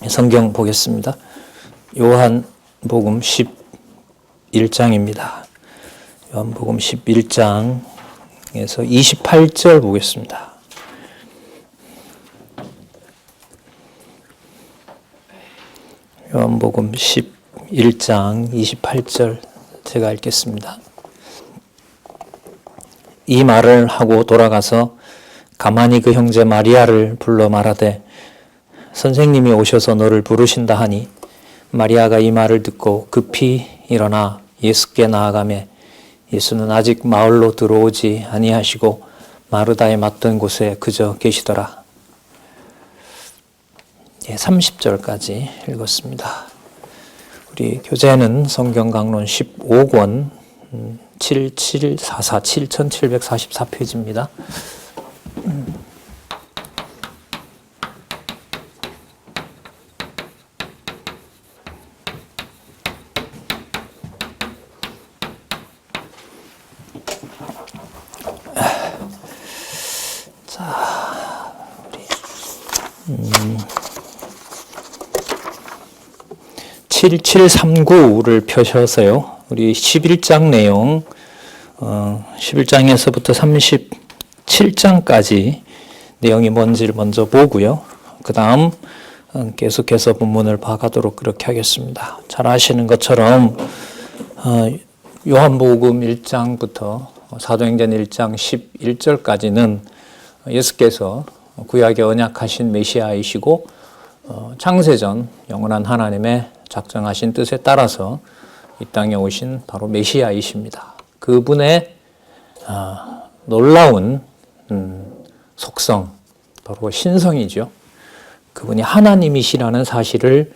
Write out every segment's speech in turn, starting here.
성경 보겠습니다. 요한복음 11장입니다. 요한복음 11장에서 28절 보겠습니다. 요한복음 11장 28절 제가 읽겠습니다. 이 말을 하고 돌아가서 가만히 그 형제 마리아를 불러 말하되 선생님이 오셔서 너를 부르신다 하니 마리아가 이 말을 듣고 급히 일어나 예수께 나아가매 예수는 아직 마을로 들어오지 아니하시고 마르다에 맞던 곳에 그저 계시더라. 30절까지 읽었습니다. 우리 교재는 성경 강론 15권 7744 7744페이지입니다. 자, 우리 7739를 펴셔서요. 우리 11장 내용 11장에서부터 37장까지 내용이 뭔지를 먼저 보고요. 그 다음 계속해서 본문을 봐가도록 그렇게 하겠습니다. 잘 아시는 것처럼 요한복음 1장부터 사도행전 1장 11절까지는 예수께서 구약에 언약하신 메시아이시고 창세전 영원한 하나님의 작정하신 뜻에 따라서 이 땅에 오신 바로 메시아이십니다. 그분의 놀라운 속성, 바로 신성이죠. 그분이 하나님이시라는 사실을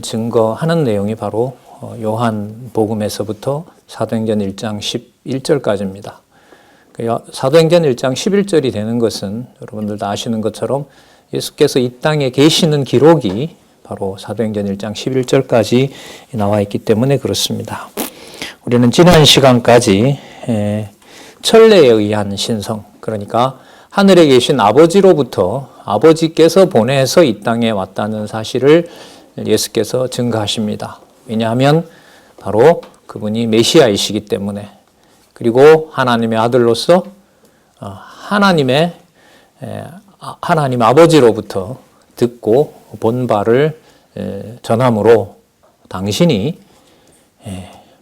증거하는 내용이 바로 요한복음에서부터 사도행전 1장 11절까지입니다. 사도행전 1장 11절이 되는 것은 여러분들도 아시는 것처럼 예수께서 이 땅에 계시는 기록이 바로 사도행전 1장 11절까지 나와 있기 때문에 그렇습니다. 우리는 지난 시간까지 천례에 의한 신성, 그러니까 하늘에 계신 아버지로부터 아버지께서 보내서 이 땅에 왔다는 사실을 예수께서 증거하십니다. 왜냐하면 바로 그분이 메시아이시기 때문에, 그리고 하나님의 아들로서 하나님 아버지로부터 듣고 본 바를 전함으로 당신이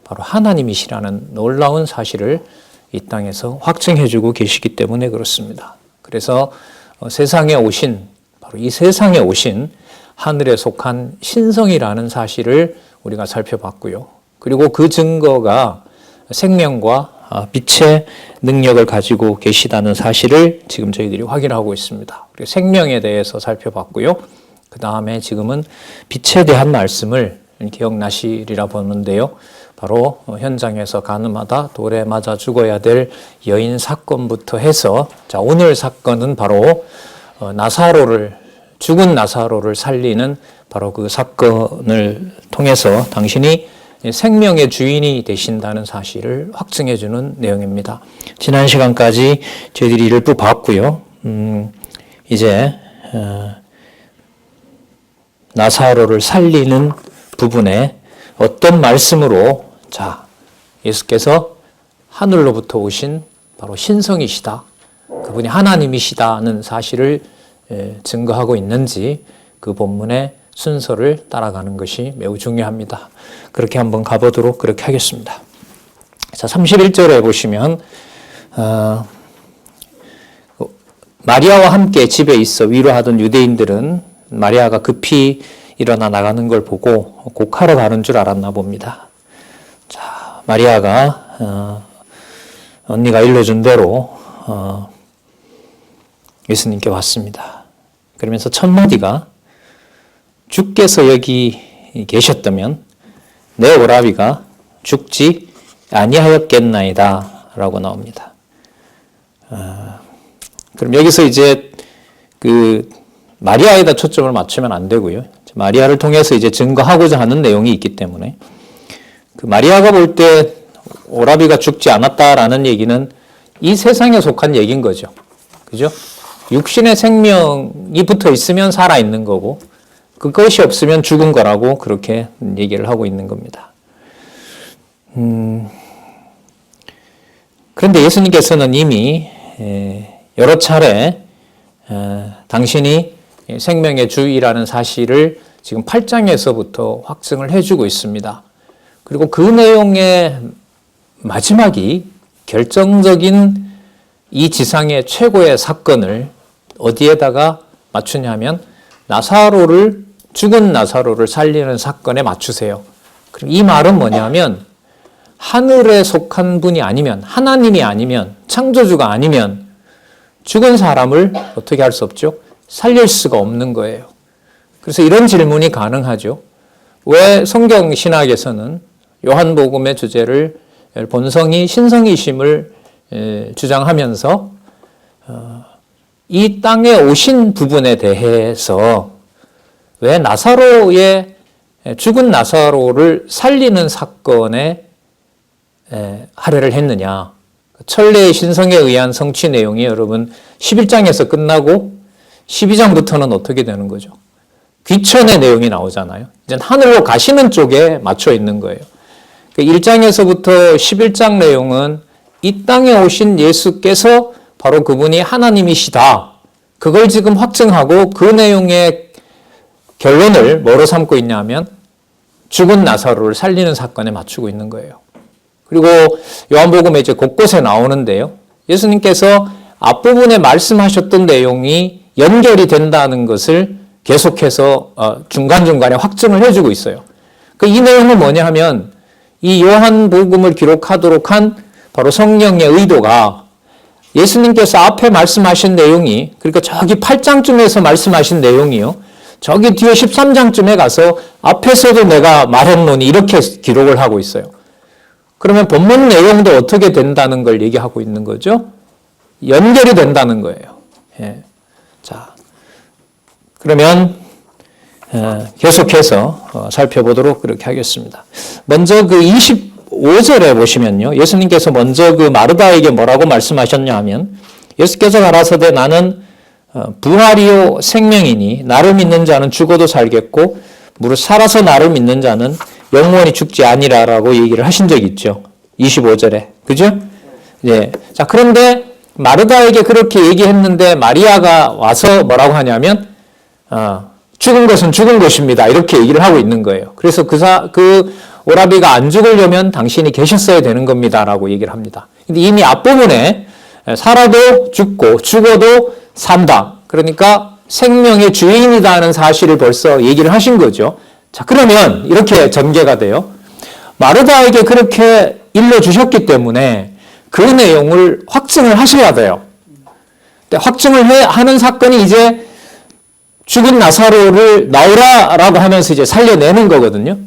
바로 하나님이시라는 놀라운 사실을 이 땅에서 확증해주고 계시기 때문에 그렇습니다. 그래서 세상에 오신, 바로 이 세상에 오신 하늘에 속한 신성이라는 사실을 우리가 살펴봤고요. 그리고 그 증거가 생명과 빛의 능력을 가지고 계시다는 사실을 지금 저희들이 확인하고 있습니다. 그리고 생명에 대해서 살펴봤고요. 그 다음에 지금은 빛에 대한 말씀을 기억나시리라 보는데요. 바로 현장에서 가늠하다 돌에 맞아 죽어야 될 여인 사건부터 해서, 자, 오늘 사건은 바로 죽은 나사로를 살리는 바로 그 사건을 통해서 당신이 생명의 주인이 되신다는 사실을 확증해 주는 내용입니다. 지난 시간까지 저희들이 이를 봤고요. 이제 나사로를 살리는 부분에 어떤 말씀으로, 자, 예수께서 하늘로부터 오신 바로 신성이시다, 그분이 하나님이시다는 사실을 증거하고 있는지 그 본문의 순서를 따라가는 것이 매우 중요합니다. 그렇게 한번 가보도록 그렇게 하겠습니다. 자, 31절에 보시면 마리아와 함께 집에 있어 위로하던 유대인들은 마리아가 급히 일어나 나가는 걸 보고 곡하러 가는 줄 알았나 봅니다. 자, 마리아가 언니가 일러준 대로 예수님께 왔습니다. 그러면서 첫 마디가 주께서 여기 계셨다면 내 오라비가 죽지 아니하였겠나이다 라고 나옵니다. 그럼 여기서 이제 그 마리아에다 초점을 맞추면 안 되고요. 마리아를 통해서 이제 증거하고자 하는 내용이 있기 때문에 그 마리아가 볼 때 오라비가 죽지 않았다라는 얘기는 이 세상에 속한 얘기인 거죠. 그죠? 육신의 생명이 붙어 있으면 살아 있는 거고 그것이 없으면 죽은 거라고 그렇게 얘기를 하고 있는 겁니다. 그런데 예수님께서는 이미 여러 차례 당신이 생명의 주이라는 사실을 지금 8장에서부터 확증을 해주고 있습니다. 그리고 그 내용의 마지막이 결정적인 이 지상의 최고의 사건을 어디에다가 맞추냐면 죽은 나사로를 살리는 사건에 맞추세요. 그럼 이 말은 뭐냐면 하늘에 속한 분이 아니면, 하나님이 아니면, 창조주가 아니면 죽은 사람을 어떻게 할 수 없죠? 살릴 수가 없는 거예요. 그래서 이런 질문이 가능하죠. 왜 성경 신학에서는 요한복음의 주제를 본성이 신성이심을 주장하면서 이 땅에 오신 부분에 대해서 왜 죽은 나사로를 살리는 사건에 할애를 했느냐. 천례의 신성에 의한 성취 내용이 여러분 11장에서 끝나고 12장부터는 어떻게 되는 거죠? 귀천의 내용이 나오잖아요. 이제 하늘로 가시는 쪽에 맞춰 있는 거예요. 1장에서부터 11장 내용은 이 땅에 오신 예수께서 바로 그분이 하나님이시다. 그걸 지금 확증하고 그 내용의 결론을 뭐로 삼고 있냐면 죽은 나사로를 살리는 사건에 맞추고 있는 거예요. 그리고 요한복음에 이제 곳곳에 나오는데요. 예수님께서 앞부분에 말씀하셨던 내용이 연결이 된다는 것을 계속해서 중간중간에 확증을 해주고 있어요. 이 내용은 뭐냐 하면 이 요한복음을 기록하도록 한 바로 성령의 의도가 예수님께서 앞에 말씀하신 내용이, 그러니까 저기 8장쯤에서 말씀하신 내용이요. 저기 뒤에 13장쯤에 가서 앞에서도 내가 말했노니 이렇게 기록을 하고 있어요. 그러면 본문 내용도 어떻게 된다는 걸 얘기하고 있는 거죠? 연결이 된다는 거예요. 예. 자, 그러면 계속해서 살펴보도록 그렇게 하겠습니다. 먼저 그 25절에 보시면요. 예수님께서 먼저 그 마르다에게 뭐라고 말씀하셨냐 하면 예수께서 가라사대 나는 부활이요 생명이니 나를 믿는 자는 죽어도 살겠고 무릇 살아서 나를 믿는 자는 영원히 죽지 아니라라고 얘기를 하신 적이 있죠. 25절에. 그죠? 예. 자, 그런데 마르다에게 그렇게 얘기했는데 마리아가 와서 뭐라고 하냐면 죽은 것은 죽은 것입니다. 이렇게 얘기를 하고 있는 거예요. 그래서 그 오라비가 안 죽으려면 당신이 계셨어야 되는 겁니다라고 얘기를 합니다. 근데 이미 앞부분에 살아도 죽고 죽어도 산다. 그러니까 생명의 주인이라는 사실을 벌써 얘기를 하신 거죠. 자, 그러면 이렇게 전개가 돼요. 마르다에게 그렇게 일러주셨기 때문에 그 내용을 확증을 하셔야 돼요. 근데 확증을 하는 사건이 이제 죽은 나사로를 나오라라고 하면서 이제 살려내는 거거든요.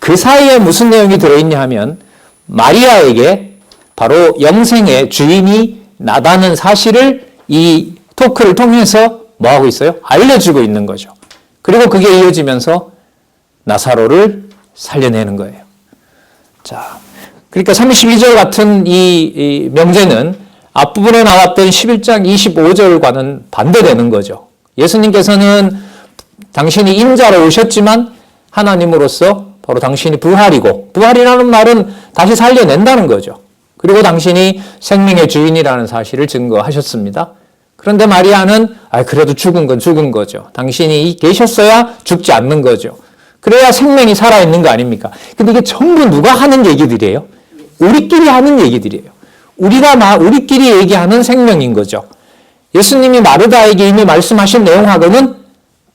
그 사이에 무슨 내용이 들어있냐 하면 마리아에게 바로 영생의 주인이 나다는 사실을 이 토크를 통해서 뭐하고 있어요? 알려주고 있는 거죠. 그리고 그게 이어지면서 나사로를 살려내는 거예요. 자, 그러니까 32절 같은 이 명제는 앞부분에 나왔던 11장 25절과는 반대되는 거죠. 예수님께서는 당신이 인자로 오셨지만 하나님으로서 바로 당신이 부활이고, 부활이라는 말은 다시 살려낸다는 거죠. 그리고 당신이 생명의 주인이라는 사실을 증거하셨습니다. 그런데 마리아는 그래도 죽은 건 죽은 거죠. 당신이 계셨어야 죽지 않는 거죠. 그래야 생명이 살아있는 거 아닙니까? 근데 이게 전부 누가 하는 얘기들이에요? 우리끼리 하는 얘기들이에요. 우리끼리 얘기하는 생명인 거죠. 예수님이 마르다에게 이미 말씀하신 내용하고는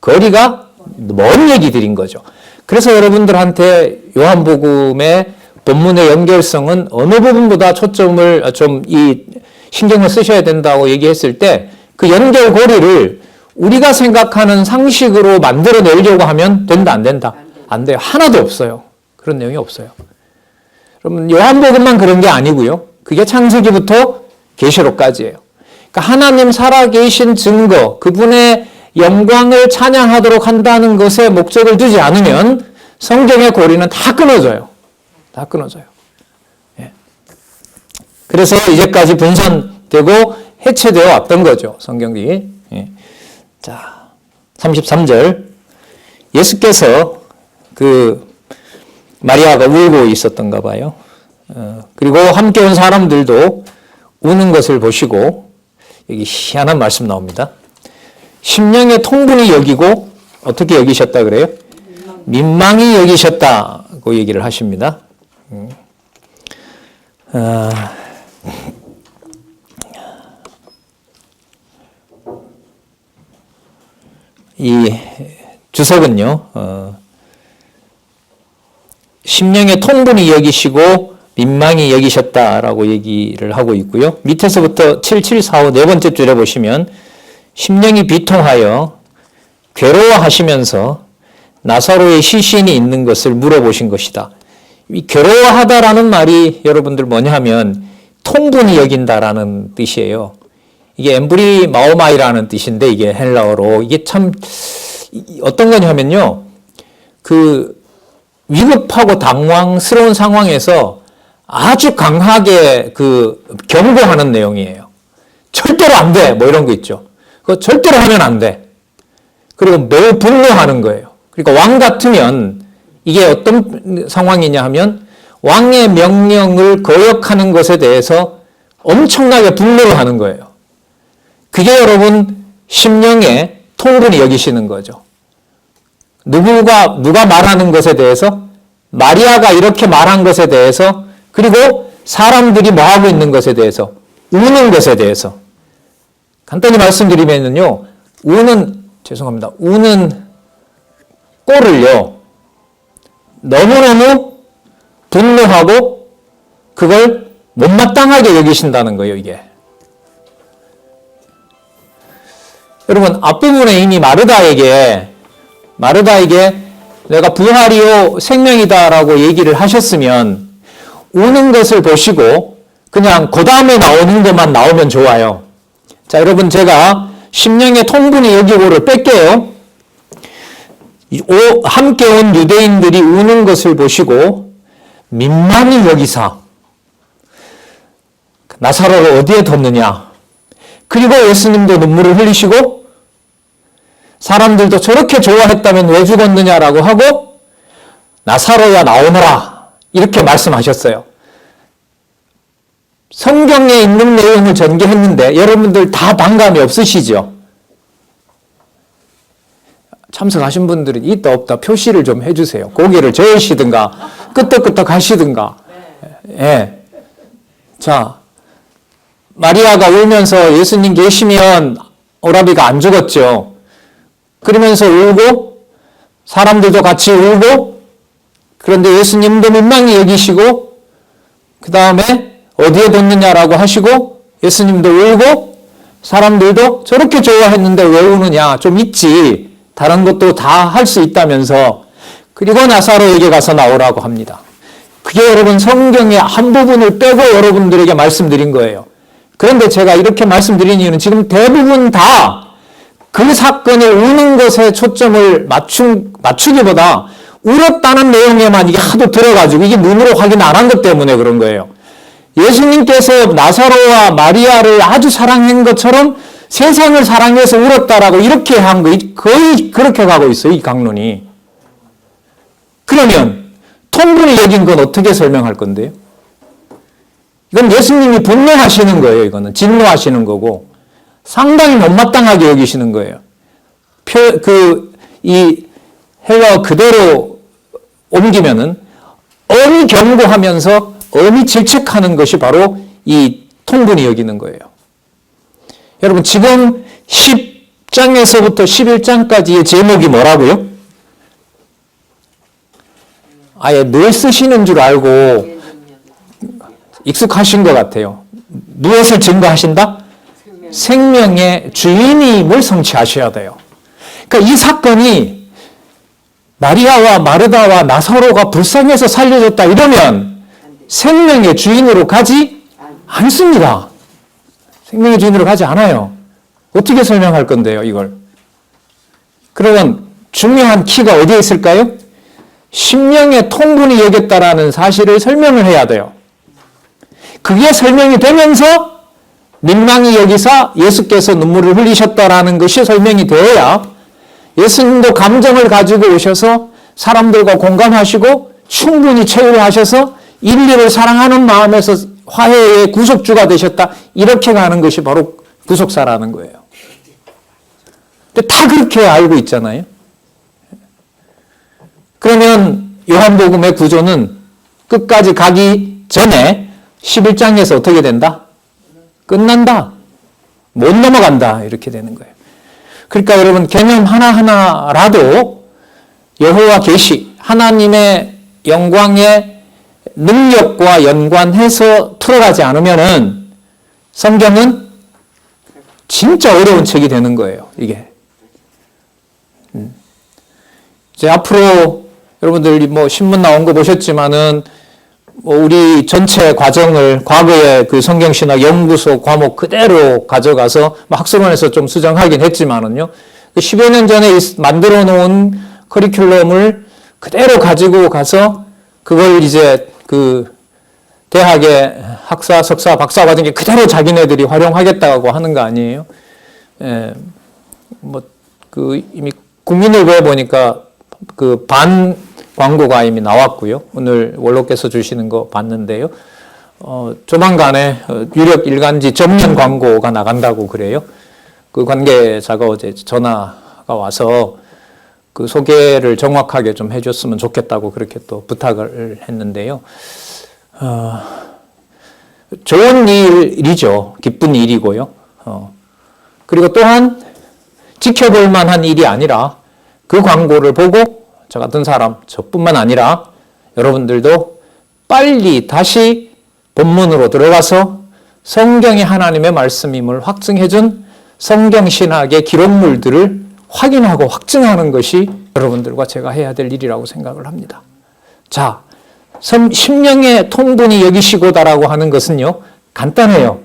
거리가 먼 얘기들인 거죠. 그래서 여러분들한테 요한복음의 본문의 연결성은 어느 부분보다 초점을 신경을 쓰셔야 된다고 얘기했을 때 그 연결고리를 우리가 생각하는 상식으로 만들어내려고 하면 된다, 안 된다? 안 돼요. 하나도 없어요. 그런 내용이 없어요. 그러면 요한복음만 그런 게 아니고요. 그게 창세기부터 계시록까지예요. 그러니까 하나님 살아계신 증거, 그분의 영광을 찬양하도록 한다는 것에 목적을 두지 않으면 성경의 고리는 다 끊어져요. 다 끊어져요. 예. 그래서 이제까지 분산되고 해체되어 왔던 거죠. 성경이. 예. 자, 33절. 예수께서 그 마리아가 울고 있었던가 봐요. 그리고 함께 온 사람들도 우는 것을 보시고 여기 희한한 말씀 나옵니다. 심령의 통분이 여기고 어떻게 여기셨다 그래요? 민망히 여기셨다고 얘기를 하십니다. 이 주석은요, 심령의 통분이 여기시고 민망히 여기셨다라고 얘기를 하고 있고요. 밑에서부터 7745 네 번째 줄에 보시면 심령이 비통하여 괴로워하시면서 나사로의 시신이 있는 것을 물어보신 것이다. 이 괴로워하다라는 말이 여러분들 뭐냐 하면 통분이 여긴다라는 뜻이에요. 이게 엠브리 마오마이라는 뜻인데 이게 헬라어로 이게 참 어떤 거냐 하면요. 그 위급하고 당황스러운 상황에서 아주 강하게 그 경고하는 내용이에요. 절대로 안 돼. 뭐 이런 거 있죠. 그거 절대로 하면 안 돼. 그리고 매우 분노하는 거예요. 그러니까 왕 같으면 이게 어떤 상황이냐 하면 왕의 명령을 거역하는 것에 대해서 엄청나게 분노를 하는 거예요. 그게 여러분 심령의 통분이 여기시는 거죠. 누가 말하는 것에 대해서 마리아가 이렇게 말한 것에 대해서 그리고 사람들이 뭐 하고 있는 것에 대해서 우는 것에 대해서 간단히 말씀드리면요. 우는 꼴을요. 너무너무 분노하고 그걸 못마땅하게 여기신다는 거예요, 이게. 여러분, 앞부분에 이미 마르다에게 내가 부활이요 생명이다라고 얘기를 하셨으면 우는 것을 보시고 그냥 그 다음에 나오는 것만 나오면 좋아요. 자, 여러분 제가 심령의 통분이 여기고를 뺄게요. 함께 온 유대인들이 우는 것을 보시고 민망히 여기사 나사로를 어디에 뒀느냐. 그리고 예수님도 눈물을 흘리시고 사람들도 저렇게 좋아했다면 왜 죽었느냐라고 하고 나사로야 나오너라 이렇게 말씀하셨어요. 성경에 있는 내용을 전개했는데 여러분들 다 반감이 없으시죠? 참석하신 분들은 있다 없다 표시를 좀 해주세요. 고개를 저으시든가 끄덕끄덕 하시든가. 예. 자, 마리아가 울면서 예수님 계시면 오라비가 안 죽었죠. 그러면서 울고 사람들도 같이 울고 그런데 예수님도 민망히 여기시고 그 다음에 어디에 뒀느냐라고 하시고 예수님도 울고 사람들도 저렇게 좋아했는데 왜 우느냐 좀 있지 다른 것도 다 할 수 있다면서 그리고 나사로에게 가서 나오라고 합니다. 그게 여러분 성경의 한 부분을 빼고 여러분들에게 말씀드린 거예요. 그런데 제가 이렇게 말씀드린 이유는 지금 대부분 다 그 사건에 우는 것에 초점을 맞추기보다 울었다는 내용에만 이게 하도 들어가지고 이게 눈으로 확인 안 한 것 때문에 그런 거예요. 예수님께서 나사로와 마리아를 아주 사랑한 것처럼 세상을 사랑해서 울었다라고 이렇게 한 거 거의 그렇게 가고 있어요. 이 강론이. 그러면 통분이 여긴 건 어떻게 설명할 건데요? 이건 예수님이 분노하시는 거예요. 이거는 진노하시는 거고 상당히 못마땅하게 여기시는 거예요. 이 헬라어 그대로 옮기면은 엄히 경고하면서 엄히 질책하는 것이 바로 이 통분이 여기는 거예요. 여러분 지금 10장에서부터 11장까지의 제목이 뭐라고요? 아예 늘 쓰시는 줄 알고 익숙하신 것 같아요. 무엇을 증거하신다? 생명의 주인임을 성취하셔야 돼요. 그러니까 이 사건이 마리아와 마르다와 나사로가 불쌍해서 살려줬다 이러면 생명의 주인으로 가지 않습니다. 생명의 주인으로 가지 않아요. 어떻게 설명할 건데요, 이걸? 그러면 중요한 키가 어디에 있을까요? 심령의 통분이 여겼다라는 사실을 설명을 해야 돼요. 그게 설명이 되면서 민망히 여기사 예수께서 눈물을 흘리셨다라는 것이 설명이 되어야 예수님도 감정을 가지고 오셔서 사람들과 공감하시고 충분히 체휼하셔서 인류를 사랑하는 마음에서 화해의 구속주가 되셨다. 이렇게 가는 것이 바로 구속사라는 거예요. 근데 다 그렇게 알고 있잖아요. 그러면 요한복음의 구조는 끝까지 가기 전에 11장에서 어떻게 된다? 끝난다. 못 넘어간다. 이렇게 되는 거예요. 그러니까 여러분 개념 하나하나라도 여호와 계시, 하나님의 영광의 능력과 연관해서 풀어가지 않으면은 성경은 진짜 어려운 책이 되는 거예요. 이게. 이제 앞으로 여러분들 뭐 신문 나온 거 보셨지만은 뭐 우리 전체 과정을 과거의 그 성경신학 연구소 과목 그대로 가져가서 학술원에서 좀 수정하긴 했지만은요. 10여 년 전에 만들어 놓은 커리큘럼을 그대로 가지고 가서 그걸 이제 그 대학의 학사, 석사, 박사 과정에 그대로 자기네들이 활용하겠다고 하는 거 아니에요? 예, 뭐 그 이미 국민일보에 보니까 그 반 광고가 이미 나왔고요. 오늘 원로께서 주시는 거 봤는데요. 조만간에 유력 일간지 전면 광고가 나간다고 그래요. 그 관계자가 어제 전화가 와서 그 소개를 정확하게 좀 해줬으면 좋겠다고 그렇게 또 부탁을 했는데요. 좋은 일이죠. 기쁜 일이고요. 그리고 또한 지켜볼 만한 일이 아니라 그 광고를 보고 저 같은 사람, 저뿐만 아니라 여러분들도 빨리 다시 본문으로 들어가서 성경이 하나님의 말씀임을 확증해준 성경신학의 기록물들을 확인하고 확증하는 것이 여러분들과 제가 해야 될 일이라고 생각을 합니다. 자, 심령의 통분이 여기시고다라고 하는 것은요, 간단해요.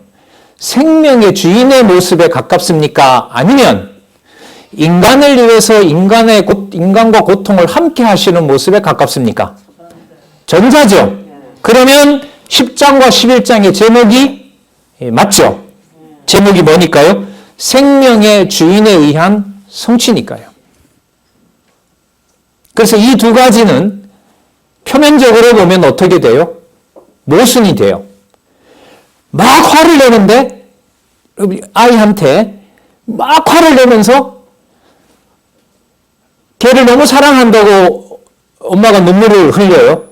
생명의 주인의 모습에 가깝습니까? 아니면 인간을 위해서 인간과 고통을 함께 하시는 모습에 가깝습니까? 전자죠. 그러면 10장과 11장의 제목이 맞죠? 제목이 뭐니까요? 생명의 주인에 의한 성취니까요. 그래서 이 두 가지는 표면적으로 보면 어떻게 돼요? 모순이 돼요. 막 화를 내는데 아이한테 막 화를 내면서 걔를 너무 사랑한다고 엄마가 눈물을 흘려요.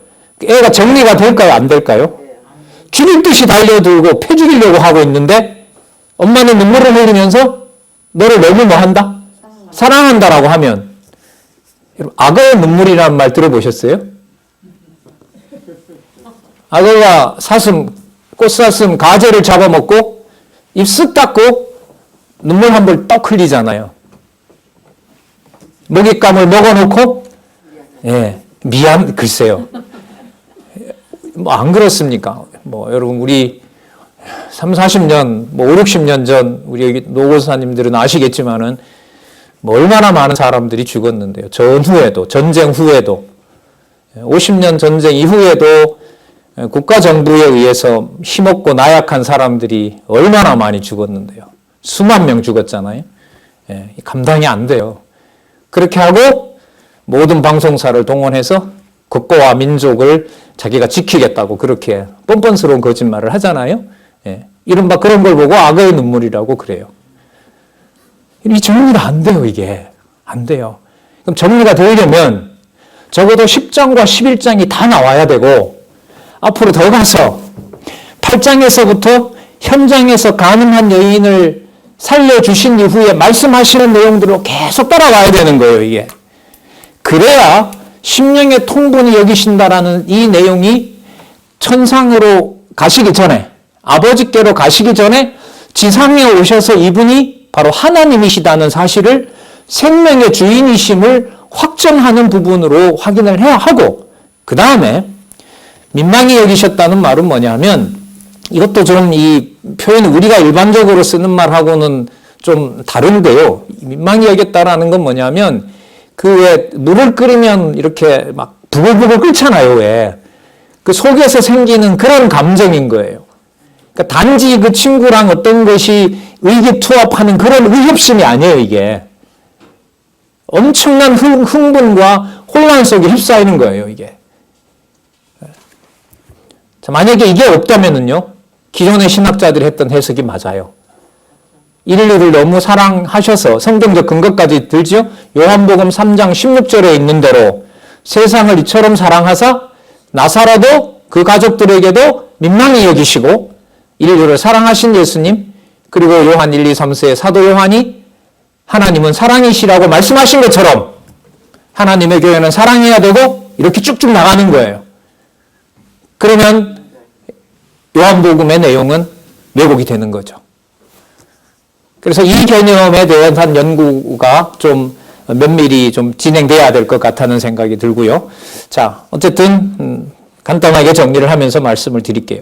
애가 정리가 될까요? 안 될까요? 죽일 듯이 달려들고 패 죽이려고 하고 있는데 엄마는 눈물을 흘리면서 너를 너무 뭐 한다? 사랑한다라고 하면 악어의 눈물이라는 말 들어보셨어요? 악어가 꽃사슴, 가재를 잡아먹고 입 쓱 닦고 눈물 한 번 떡 흘리잖아요. 먹잇감을 먹어놓고 글쎄요. 뭐 안 그렇습니까? 뭐 여러분 우리 3, 40년, 뭐 5, 60년 전 우리 여기 노고사님들은 아시겠지만은 뭐 얼마나 많은 사람들이 죽었는데요. 전후에도, 전쟁 후에도, 50년 전쟁 이후에도 국가정부에 의해서 힘없고 나약한 사람들이 얼마나 많이 죽었는데요. 수만 명 죽었잖아요. 감당이 안 돼요. 그렇게 하고 모든 방송사를 동원해서 국가와 민족을 자기가 지키겠다고 그렇게 뻔뻔스러운 거짓말을 하잖아요. 이른바 그런 걸 보고 악어의 눈물이라고 그래요. 이 정리가 안 돼요, 이게. 안 돼요. 그럼 정리가 되려면 적어도 10장과 11장이 다 나와야 되고 앞으로 더 가서 8장에서부터 현장에서 가늠한 여인을 살려주신 이후에 말씀하시는 내용들로 계속 따라가야 되는 거예요, 이게. 그래야 심령의 통분이 여기신다라는 이 내용이 천상으로 가시기 전에, 아버지께로 가시기 전에 지상에 오셔서 이분이 바로 하나님이시다는 사실을 생명의 주인이심을 확정하는 부분으로 확인을 해야 하고, 그 다음에 민망히 여기셨다는 말은 뭐냐면, 이것도 좀 이 표현은 우리가 일반적으로 쓰는 말하고는 좀 다른데요. 민망히 여겼다라는 건 뭐냐면, 그 왜 물을 끓이면 이렇게 막 부글부글 끓잖아요, 왜. 그 속에서 생기는 그런 감정인 거예요. 그러니까 단지 그 친구랑 어떤 것이 의기투합하는 그런 의협심이 아니에요, 이게. 엄청난 흥분과 혼란 속에 휩싸이는 거예요, 이게. 자, 만약에 이게 없다면은요, 기존의 신학자들이 했던 해석이 맞아요. 인류를 너무 사랑하셔서 성경적 근거까지 들죠? 요한복음 3장 16절에 있는 대로 세상을 이처럼 사랑하사 나사로도 그 가족들에게도 민망히 여기시고 인류를 사랑하신 예수님, 그리고 요한 1, 2, 3세의 사도 요한이 하나님은 사랑이시라고 말씀하신 것처럼 하나님의 교회는 사랑해야 되고 이렇게 쭉쭉 나가는 거예요. 그러면 요한복음의 내용은 왜곡이 되는 거죠. 그래서 이 개념에 대한 연구가 좀 면밀히 좀 진행돼야 될 것 같다는 생각이 들고요. 자, 어쨌든 간단하게 정리를 하면서 말씀을 드릴게요.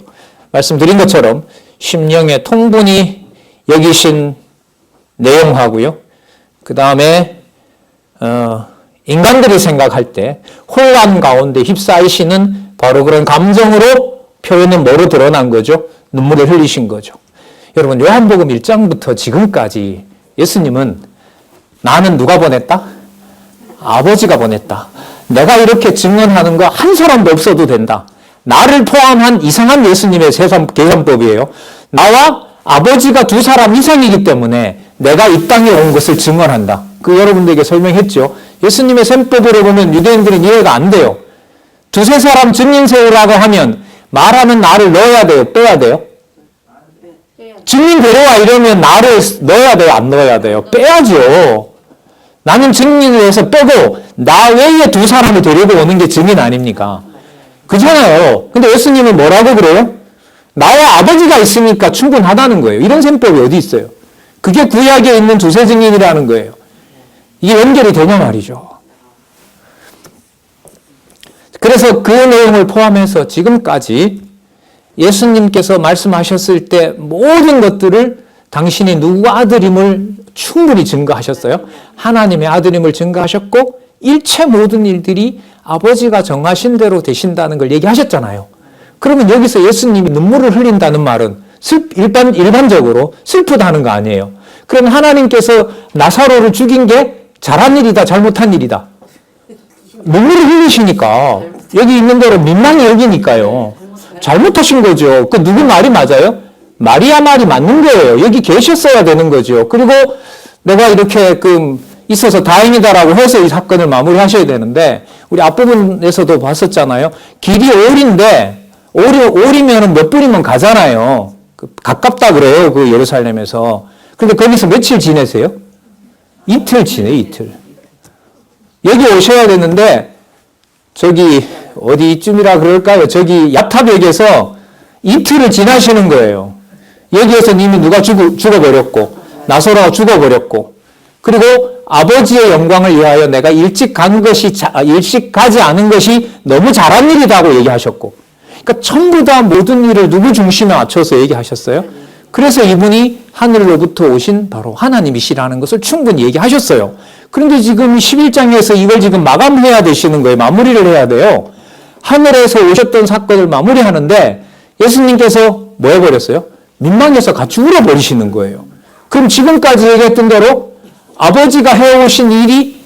말씀드린 것처럼 심령의 통분이 여기신 내용하고요. 그 다음에 인간들이 생각할 때 혼란 가운데 휩싸이시는 바로 그런 감정으로 표현은 뭐로 드러난 거죠? 눈물을 흘리신 거죠. 여러분, 요한복음 1장부터 지금까지 예수님은 나는 누가 보냈다? 아버지가 보냈다. 내가 이렇게 증언하는 거 한 사람도 없어도 된다. 나를 포함한 이상한 예수님의 계산법이에요. 나와 아버지가 두 사람 이상이기 때문에 내가 이 땅에 온 것을 증언한다. 그 여러분들에게 설명했죠. 예수님의 셈법으로 보면 유대인들은 이해가 안 돼요. 두세 사람 증인 세우라고 하면 말하는 나를 넣어야 돼요? 빼야 돼요? 증인 데려와 이러면 나를 넣어야 돼요? 안 넣어야 돼요? 빼야죠. 나는 증인을 해서 빼고 나 외에 두 사람을 데리고 오는 게 증인 아닙니까? 그잖아요. 근데 예수님은 뭐라고 그래요? 나와 아버지가 있으니까 충분하다는 거예요. 이런 셈법이 어디 있어요? 그게 구약에 있는 두세 증인이라는 거예요. 이게 연결이 되냐 말이죠. 그래서 그 내용을 포함해서 지금까지 예수님께서 말씀하셨을 때 모든 것들을 당신이 누구 아들임을 충분히 증거하셨어요. 하나님의 아들임을 증거하셨고 일체 모든 일들이 아버지가 정하신 대로 되신다는 걸 얘기하셨잖아요. 그러면 여기서 예수님이 눈물을 흘린다는 말은 일반적으로 슬프다는 거 아니에요. 그러면 하나님께서 나사로를 죽인 게 잘한 일이다, 잘못한 일이다. 눈물을 흘리시니까 여기 있는 대로 민망히 여기니까요. 잘못하신 거죠. 그 누구 말이 맞아요? 마리아 말이 맞는 거예요. 여기 계셨어야 되는 거죠. 그리고 내가 이렇게 있어서 다행이다라고 해서 이 사건을 마무리하셔야 되는데 우리 앞부분에서도 봤었잖아요. 길이 오리인데 오리면 몇 분이면 가잖아요. 가깝다 그래요. 그 예루살렘에서. 근데 거기서 며칠 지내세요? 이틀 지내, 이틀. 여기 오셔야 되는데 저기 어디쯤이라 그럴까요? 저기 야탑역에서 이틀을 지나시는 거예요. 여기에서 이미 누가 죽어버렸고 나사로가 죽어버렸고 그리고 아버지의 영광을 위하여 내가 일찍 가지 않은 것이 너무 잘한 일이라고 얘기하셨고 그러니까 전부 다 모든 일을 누구 중심에 맞춰서 얘기하셨어요. 그래서 이분이 하늘로부터 오신 바로 하나님이시라는 것을 충분히 얘기하셨어요. 그런데 지금 11장에서 이걸 지금 마감해야 되시는 거예요. 마무리를 해야 돼요. 하늘에서 오셨던 사건을 마무리하는데 예수님께서 뭐 해버렸어요? 민망해서 같이 울어버리시는 거예요. 그럼 지금까지 얘기했던 대로 아버지가 해오신 일이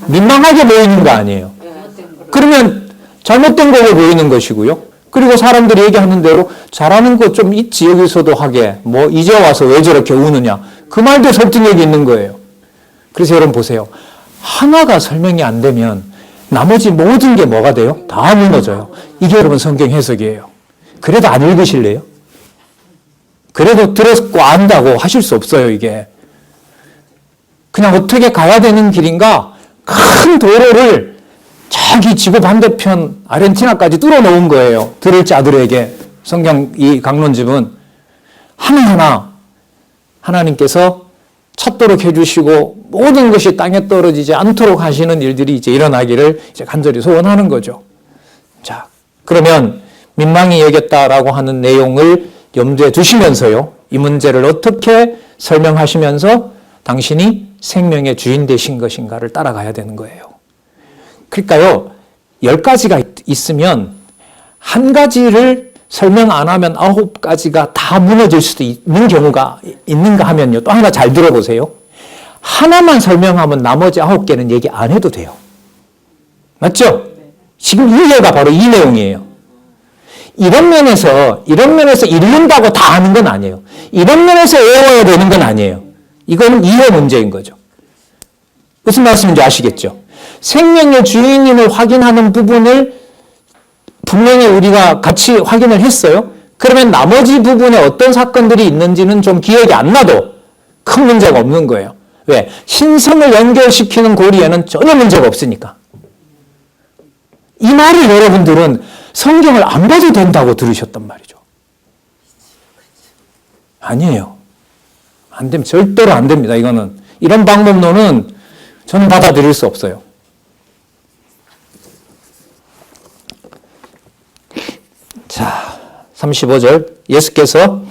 민망하게 보이는 거 아니에요. 그러면 잘못된 거로 보이는 것이고요. 그리고 사람들이 얘기하는 대로 잘하는 거 좀 있지 여기서도 하게 뭐 이제 와서 왜 저렇게 우느냐 그 말도 설득력이 있는 거예요. 그래서 여러분 보세요. 하나가 설명이 안 되면 나머지 모든 게 뭐가 돼요? 다 무너져요. 이게 여러분 성경 해석이에요. 그래도 안 읽으실래요? 그래도 들었고 안다고 하실 수 없어요. 이게 그냥 어떻게 가야 되는 길인가 큰 도로를 저기 지구 반대편 아르헨티나까지 뚫어놓은 거예요. 들을 자들에게 성경 이 강론집은 하나하나 하나님께서 찾도록 해주시고 모든 것이 땅에 떨어지지 않도록 하시는 일들이 이제 일어나기를 이제 간절히 소원하는 거죠. 자, 그러면 민망히 여겼다라고 하는 내용을 염두에 두시면서요. 이 문제를 어떻게 설명하시면서 당신이 생명의 주인 되신 것인가를 따라가야 되는 거예요. 그러니까요. 10가지가 있으면 한 가지를 설명 안 하면 9가지가 다 무너질 수도 있는 경우가 있는가 하면요. 또 하나 잘 들어보세요. 하나만 설명하면 나머지 9개는 얘기 안 해도 돼요. 맞죠? 지금 이 예가 바로 이 내용이에요. 이런 면에서 읽는다고 다 아는 건 아니에요. 이런 면에서 외워야 되는 건 아니에요. 이거는 이해 문제인 거죠. 무슨 말씀인지 아시겠죠? 생명의 주인임을 확인하는 부분을 분명히 우리가 같이 확인을 했어요. 그러면 나머지 부분에 어떤 사건들이 있는지는 좀 기억이 안 나도 큰 문제가 없는 거예요. 왜? 신성을 연결시키는 고리에는 전혀 문제가 없으니까. 이 말을 여러분들은 성경을 안 봐도 된다고 들으셨단 말이죠. 아니에요. 안 됩니다. 절대로 안 됩니다. 이거는. 이런 방법론은 저는 받아들일 수 없어요. 자, 35절. 예수께서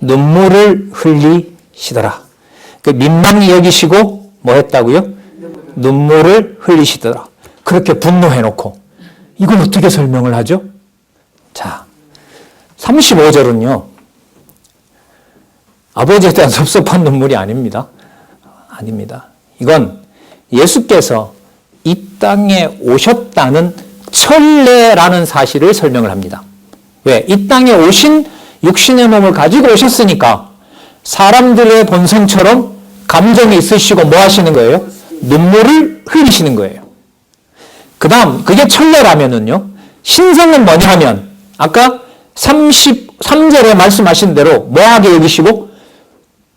눈물을 흘리시더라. 그 민망히 여기시고 뭐 했다고요? 눈물을 흘리시더라. 그렇게 분노해놓고 이걸 어떻게 설명을 하죠? 자, 35절은요. 아버지에 대한 섭섭한 눈물이 아닙니다. 아닙니다. 이건 예수께서 이 땅에 오셨다는 천례라는 사실을 설명을 합니다. 왜? 이 땅에 오신 육신의 몸을 가지고 오셨으니까 사람들의 본성처럼 감정이 있으시고 뭐 하시는 거예요? 눈물을 흘리시는 거예요. 그 다음 그게 천례라면은요. 신성은 뭐냐 하면 아까 33절에 말씀하신 대로 뭐하게 여기시고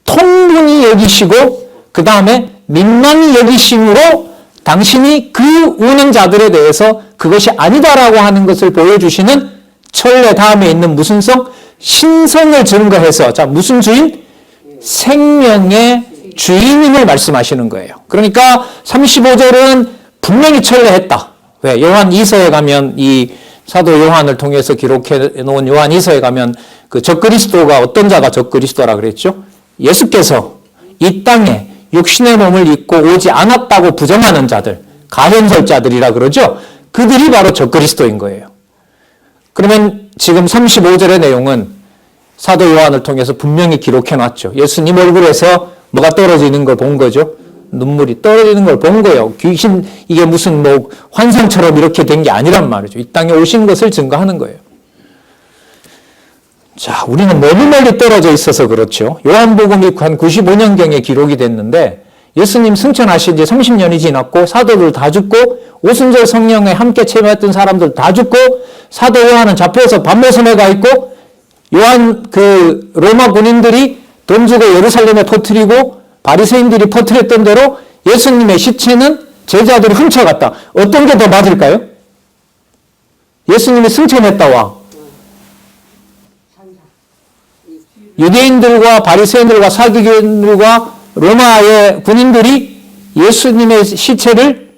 통분히 여기시고 그 다음에 민망히 여기심으로 당신이 그 우는 자들에 대해서 그것이 아니다라고 하는 것을 보여주시는 천례 다음에 있는 무슨 성? 신성을 증거해서 자 무슨 주인? 생명의 주인임을 말씀하시는 거예요. 그러니까 35절은 분명히 천례했다. 왜? 요한 2서에 가면 이 사도 요한을 통해서 기록해 놓은 요한 2서에 가면 그 적그리스도가 어떤 자가 적그리스도라 그랬죠? 예수께서 이 땅에 육신의 몸을 입고 오지 않았다고 부정하는 자들, 가현설자들이라 그러죠? 그들이 바로 적그리스도인 거예요. 그러면 지금 35절의 내용은 사도 요한을 통해서 분명히 기록해 놨죠. 예수님 얼굴에서 뭐가 떨어지는 걸 본 거죠? 눈물이 떨어지는 걸 본 거예요. 귀신, 이게 무슨 뭐 환상처럼 이렇게 된 게 아니란 말이죠. 이 땅에 오신 것을 증거하는 거예요. 자, 우리는 너무 멀리 떨어져 있어서 그렇죠. 요한복음이 한 95년경에 기록이 됐는데 예수님 승천하신 지 30년이 지났고 사도들 다 죽고 오순절 성령에 함께 체험했던 사람들 다 죽고 사도 요한은 잡혀서 밤모섬에 가 있고 요한 그 로마 군인들이 돈 주고 예루살렘에 퍼뜨리고 바리새인들이 퍼뜨렸던 대로 예수님의 시체는 제자들이 훔쳐갔다. 어떤 게 더 맞을까요? 예수님이 승천했다와 유대인들과 바리새인들과 사기교인들과 로마의 군인들이 예수님의 시체를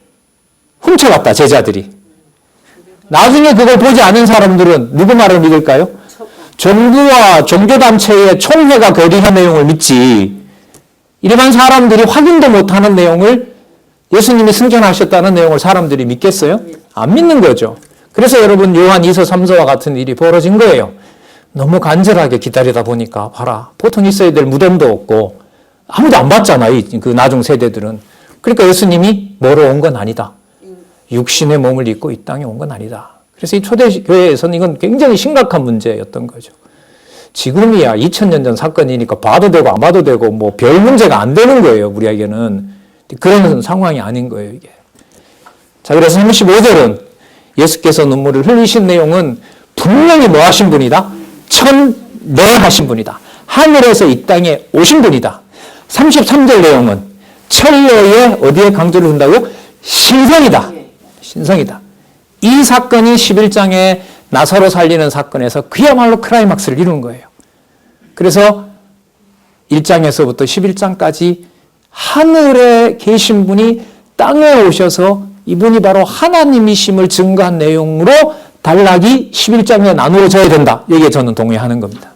훔쳐갔다. 제자들이. 나중에 그걸 보지 않은 사람들은 누구 말을 믿을까요? 정부와 종교단체의 총회가 거론한 내용을 믿지 일반 사람들이 확인도 못하는 내용을 예수님이 승천하셨다는 내용을 사람들이 믿겠어요? 안 믿는 거죠. 그래서 여러분 요한 2서 3서와 같은 일이 벌어진 거예요. 너무 간절하게 기다리다 보니까 봐라. 보통 있어야 될 무덤도 없고 아무도 안 봤잖아. 그 나중 세대들은. 그러니까 예수님이 뭐로 온 건 아니다. 육신의 몸을 입고 이 땅에 온 건 아니다. 그래서 이 초대교회에서는 이건 굉장히 심각한 문제였던 거죠. 지금이야 2000년 전 사건이니까 봐도 되고 안 봐도 되고 뭐 별 문제가 안 되는 거예요. 우리에게는. 그런 상황이 아닌 거예요. 이게. 자, 그래서 35절은 예수께서 눈물을 흘리신 내용은 분명히 뭐 하신 분이다? 천례하신 분이다. 하늘에서 이 땅에 오신 분이다. 33절 내용은 천례에 어디에 강조를 한다고요? 신성이다. 신성이다. 이 사건이 11장에 나사로 살리는 사건에서 그야말로 클라이막스를 이루는 거예요. 그래서 1장에서부터 11장까지 하늘에 계신 분이 땅에 오셔서 이분이 바로 하나님이심을 증거한 내용으로 단락이 11장에 나누어져야 된다. 여기에 저는 동의하는 겁니다.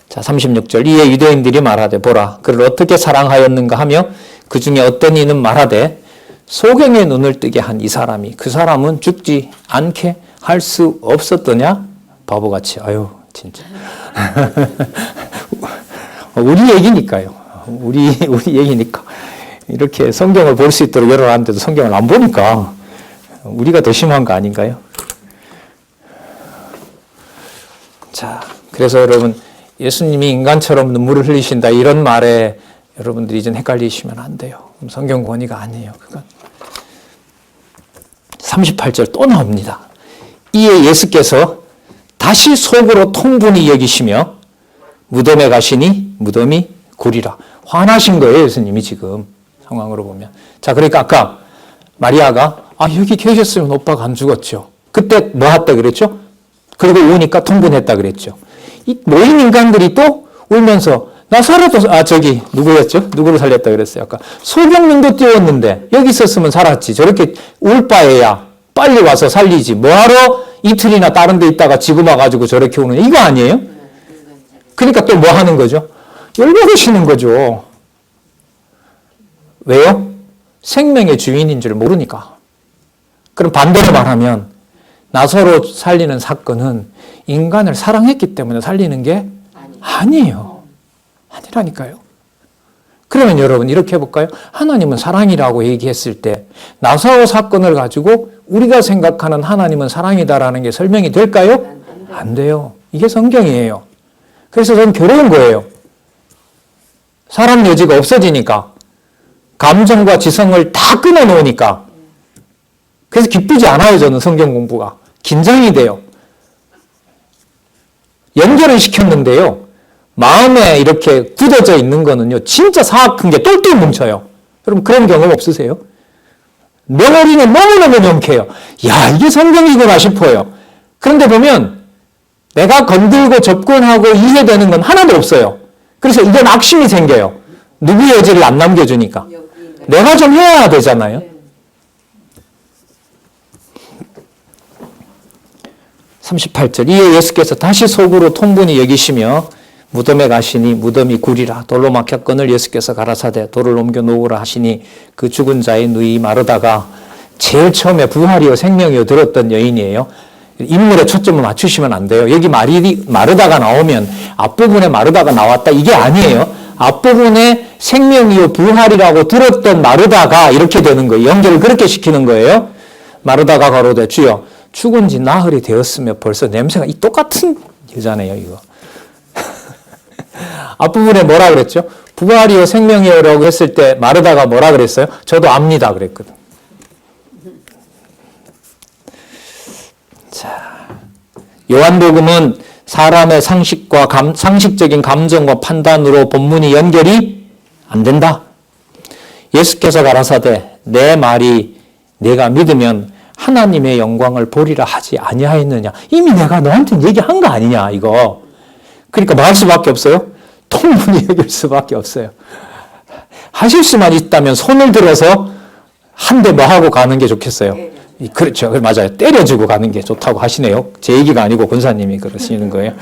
자, 36절. 이에 유대인들이 말하되 보라 그를 어떻게 사랑하였는가 하며 그 중에 어떤 이는 말하되 소경의 눈을 뜨게 한 이 사람이 그 사람은 죽지 않게 할 수 없었더냐? 바보같이. 아유, 진짜. 우리 얘기니까요. 우리 얘기니까. 이렇게 성경을 볼 수 있도록 열어놨는데도 성경을 안 보니까 우리가 더 심한 거 아닌가요? 자, 그래서 여러분, 예수님이 인간처럼 눈물을 흘리신다 이런 말에 여러분들이 이제 헷갈리시면 안 돼요. 성경 권위가 아니에요. 그건 38절 또 나옵니다. 이에 예수께서 다시 속으로 통분히 여기시며 무덤에 가시니 무덤이 구리라. 화나신 거예요, 예수님이 지금 상황으로 보면. 자, 그러니까 아까 마리아가 여기 계셨으면 오빠가 안 죽었죠. 그때 뭐 했다 그랬죠? 그리고 우니까 통분했다 그랬죠. 이 모인 인간들이 또 울면서 나사로도 누구였죠? 누구를 살렸다 그랬어요? 아까 소경명도 띄웠는데 여기 있었으면 살았지. 저렇게 울 바에야 빨리 와서 살리지. 뭐하러 이틀이나 다른 데 있다가 지금 와가지고 저렇게 우는 이거 아니에요? 그러니까 또 뭐 하는 거죠? 열받으시는 거죠. 왜요? 생명의 주인인 줄 모르니까. 그럼 반대로 말하면 나사로 살리는 사건은 인간을 사랑했기 때문에 살리는 게 아니에요. 아니라니까요. 그러면 여러분 이렇게 해볼까요? 하나님은 사랑이라고 얘기했을 때 나사로 사건을 가지고 우리가 생각하는 하나님은 사랑이다라는 게 설명이 될까요? 안 돼요. 이게 성경이에요. 그래서 저는 괴로운 거예요. 사람 여지가 없어지니까 감정과 지성을 다 끊어놓으니까 그래서 기쁘지 않아요. 저는 성경 공부가. 긴장이 돼요. 연결을 시켰는데요. 마음에 이렇게 굳어져 있는 거는요. 진짜 사악한 게 똘똘 뭉쳐요. 여러분 그런 경험 없으세요? 명어리는 너무너무 명쾌해요. 야, 이게 성경이구나 싶어요. 그런데 보면 내가 건들고 접근하고 이해되는 건 하나도 없어요. 그래서 이건 악심이 생겨요. 누구의 여지를 안 남겨주니까. 내가 좀 해야 되잖아요. 38절 이에 예수께서 다시 속으로 통분히 여기시며 무덤에 가시니 무덤이 구리라. 돌로 막혔거늘 예수께서 가라사대 돌을 옮겨 놓으라 하시니 그 죽은 자의 누이 마르다가 제일 처음에 부활이요 생명이요 들었던 여인이에요. 인물에 초점을 맞추시면 안 돼요. 여기 마르다가 나오면 앞부분에 마르다가 나왔다 이게 아니에요. 앞부분에 생명이요 부활이라고 들었던 마르다가 이렇게 되는 거예요. 연결을 그렇게 시키는 거예요. 마르다가 가로되 주여 죽은 지 나흘이 되었으며 벌써 냄새가 이 똑같은 여자네요. 이거. 앞부분에 뭐라 그랬죠? 부활이요 생명이요라고 했을 때 마르다가 뭐라 그랬어요? 저도 압니다 그랬거든. 자, 요한복음은 사람의 상식과 상식적인 감정과 판단으로 본문이 연결이 안 된다. 예수께서 가라사대 내 말이 내가 믿으면 하나님의 영광을 보리라 하지 아니하였느냐. 이미 내가 너한테 얘기한 거 아니냐 이거. 그러니까 뭐 할 수밖에 없어요? 통분히 여길 수밖에 없어요. 하실 수만 있다면 손을 들어서 한 대 뭐 하고 가는 게 좋겠어요. 그렇죠. 맞아요. 때려주고 가는 게 좋다고 하시네요. 제 얘기가 아니고 권사님이 그러시는 거예요.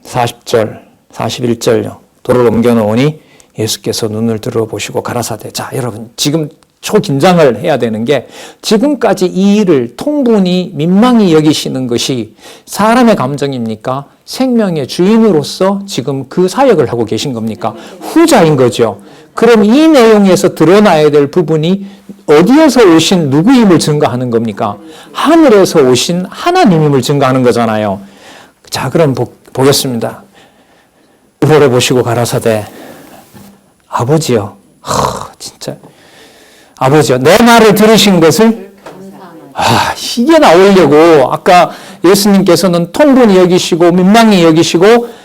40절, 41절요. 돌을 옮겨놓으니 예수께서 눈을 들어보시고 가라사대. 자, 여러분 지금 초긴장을 해야 되는 게 지금까지 이 일을 통분히 민망히 여기시는 것이 사람의 감정입니까? 생명의 주인으로서 지금 그 사역을 하고 계신 겁니까? 후자인 거죠. 그럼 이 내용에서 드러나야 될 부분이 어디에서 오신 누구임을 증거하는 겁니까? 하늘에서 오신 하나님임을 증거하는 거잖아요. 자, 그럼 보겠습니다. 보래 보시고 가라사대 아버지여, 진짜 아버지여, 내 말을 들으신 것을 이게 나오려고 아까 예수님께서는 통분히 여기시고 민망히 여기시고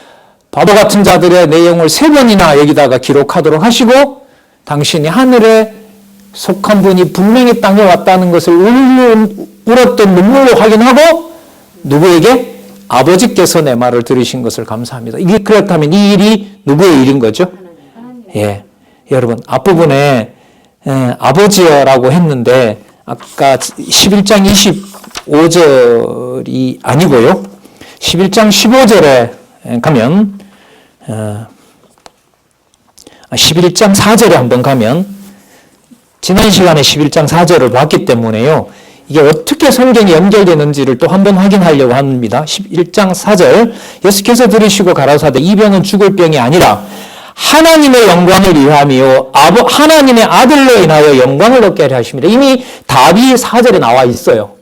바보 같은 자들의 내용을 3번이나 여기다가 기록하도록 하시고 당신이 하늘에 속한 분이 분명히 땅에 왔다는 것을 울었던 눈물로 확인하고 누구에게? 아버지께서 내 말을 들으신 것을 감사합니다. 이게 그렇다면 이 일이 누구의 일인 거죠? 예, 여러분 앞부분에 아버지여라고 했는데 아까 11장 25절이 아니고요. 11장 15절에 가면 11장 4절에 한번 가면 지난 시간에 11장 4절을 봤기 때문에요. 이게 어떻게 성경이 연결되는지를 또 한번 확인하려고 합니다. 11장 4절 예수께서 들으시고 가라사대 이 병은 죽을 병이 아니라 하나님의 영광을 위함이요 하나님의 아들로 인하여 영광을 얻게 하려 하십니다. 이미 답이 4절에 나와 있어요.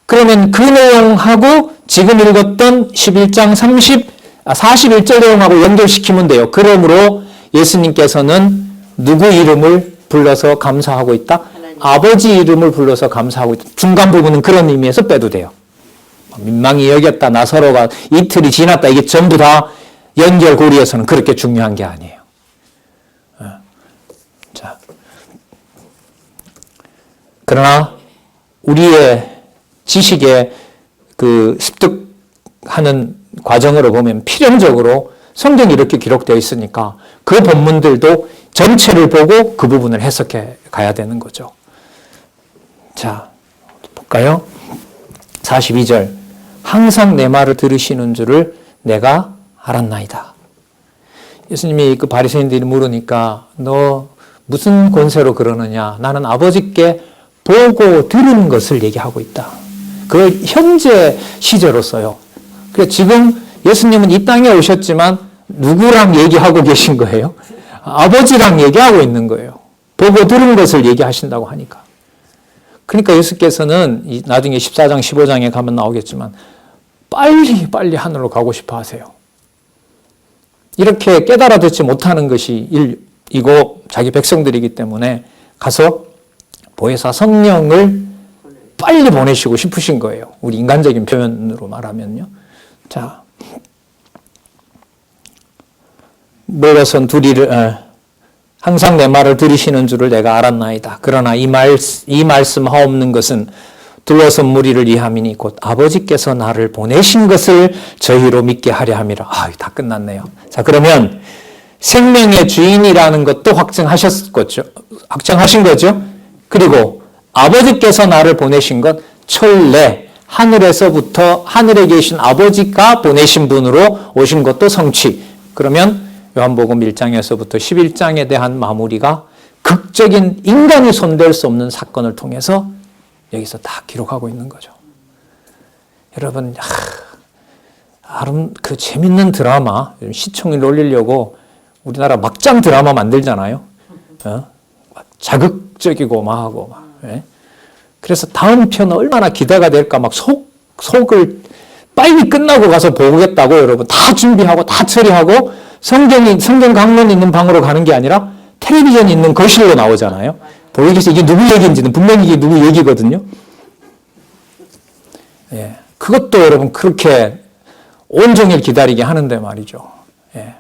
그러면 그 내용하고 지금 읽었던 11장 41절 내용하고 연결시키면 돼요. 그러므로 예수님께서는 누구 이름을 불러서 감사하고 있다? 하나님. 아버지 이름을 불러서 감사하고 있다. 중간 부분은 그런 의미에서 빼도 돼요. 민망히 여겼다, 나사로가 이틀이 지났다. 이게 전부 다 연결고리에서는 그렇게 중요한 게 아니에요. 자, 그러나 우리의 지식에 그 습득하는 과정으로 보면 필연적으로 성경이 이렇게 기록되어 있으니까 그 본문들도 전체를 보고 그 부분을 해석해 가야 되는 거죠. 자, 볼까요? 42절. 항상 내 말을 들으시는 줄을 내가 알았나이다. 예수님이 그 바리새인들이 물으니까 너 무슨 권세로 그러느냐? 나는 아버지께 보고 들은 것을 얘기하고 있다. 그걸 현재 시제로써요. 그래서 지금 예수님은 이 땅에 오셨지만 누구랑 얘기하고 계신 거예요? 아버지랑 얘기하고 있는 거예요. 보고 들은 것을 얘기하신다고 하니까. 그러니까 예수께서는 나중에 14장, 15장에 가면 나오겠지만 빨리 하늘로 가고 싶어 하세요. 이렇게 깨달아 듣지 못하는 것이 이고 자기 백성들이기 때문에 가서 보혜사 성령을 빨리 보내시고 싶으신 거예요. 우리 인간적인 표현으로 말하면요. 자, 물러선 둘이를 항상 내 말을 들으시는 줄을 내가 알았나이다. 그러나 이 말씀 하옵는 것은 둘러선 무리를 위함이니 곧 아버지께서 나를 보내신 것을 저희로 믿게 하려 함이라. 다 끝났네요. 자, 그러면 생명의 주인이라는 것도 확증하신 거죠. 그리고 아버지께서 나를 보내신 것 철내 하늘에서부터 하늘에 계신 아버지가 보내신 분으로 오신 것도 성취. 그러면 요한복음 1장에서부터 11장에 대한 마무리가 극적인 인간이 손댈 수 없는 사건을 통해서 여기서 다 기록하고 있는 거죠. 여러분, 그 재밌는 드라마, 시청률 올리려고 우리나라 막장 드라마 만들잖아요. 자극적이고 막 하고 막. 그래서 다음 편 얼마나 기대가 될까 막 속을 빨리 끝나고 가서 보겠다고 여러분 다 준비하고 다 처리하고 성경 강론 있는 방으로 가는 게 아니라 텔레비전 있는 거실로 나오잖아요. 보이겠어요? 이게 누구 얘기인지는 분명히 이게 누구 얘기거든요. 예, 그것도 여러분 그렇게 온종일 기다리게 하는데 말이죠. 예.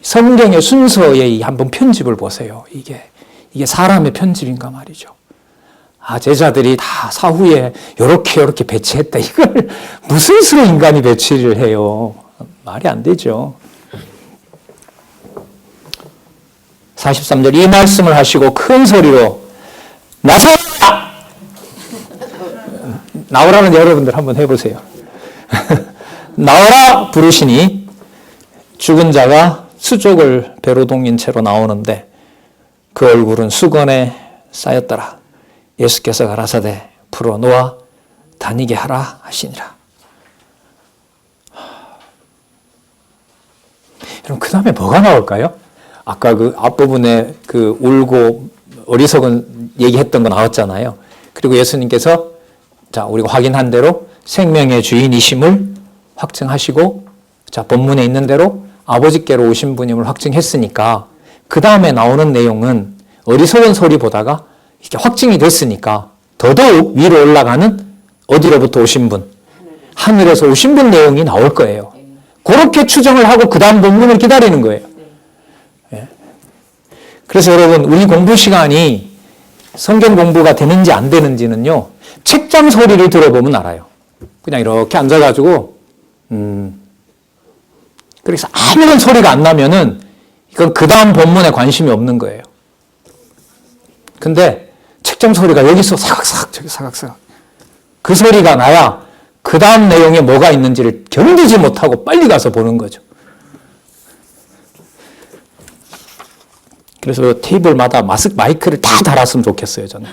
성경의 순서에 한번 편집을 보세요. 이게 사람의 편집인가 말이죠. 제자들이 다 사후에 요렇게 배치했다. 이걸 무슨 수로 인간이 배치를 해요. 말이 안 되죠. 43절 이 말씀을 하시고 큰 소리로 나서라! 나오라는 여러분들 한번 해보세요. 나오라 부르시니 죽은 자가 수족을 배로 동인 채로 나오는데 그 얼굴은 수건에 쌓였더라. 예수께서 가라사대 풀어놓아 다니게 하라 하시니라. 여러분 그 다음에 뭐가 나올까요? 아까 그 앞부분에 그 울고 어리석은 얘기했던 거 나왔잖아요. 그리고 예수님께서 자 우리가 확인한 대로 생명의 주인이심을 확증하시고 자 본문에 있는 대로 아버지께로 오신 분임을 확증했으니까 그 다음에 나오는 내용은 어리석은 소리 보다가 이렇게 확증이 됐으니까 더더욱 위로 올라가는 어디로부터 오신 분? 하늘에서 오신 분 내용이 나올 거예요. 그렇게 추정을 하고 그 다음 본문을 기다리는 거예요. 예. 그래서 여러분 우리 공부 시간이 성경 공부가 되는지 안 되는지는요. 책장 소리를 들어보면 알아요. 그냥 이렇게 앉아가지고 그래서 아무런 소리가 안 나면은 이건 그 다음 본문에 관심이 없는 거예요. 근데 책장 소리가 여기서 사각사각 저기 사각사각 그 소리가 나야 그 다음 내용에 뭐가 있는지를 견디지 못하고 빨리 가서 보는 거죠. 그래서 테이블마다 마이크를 다 달았으면 좋겠어요, 저는.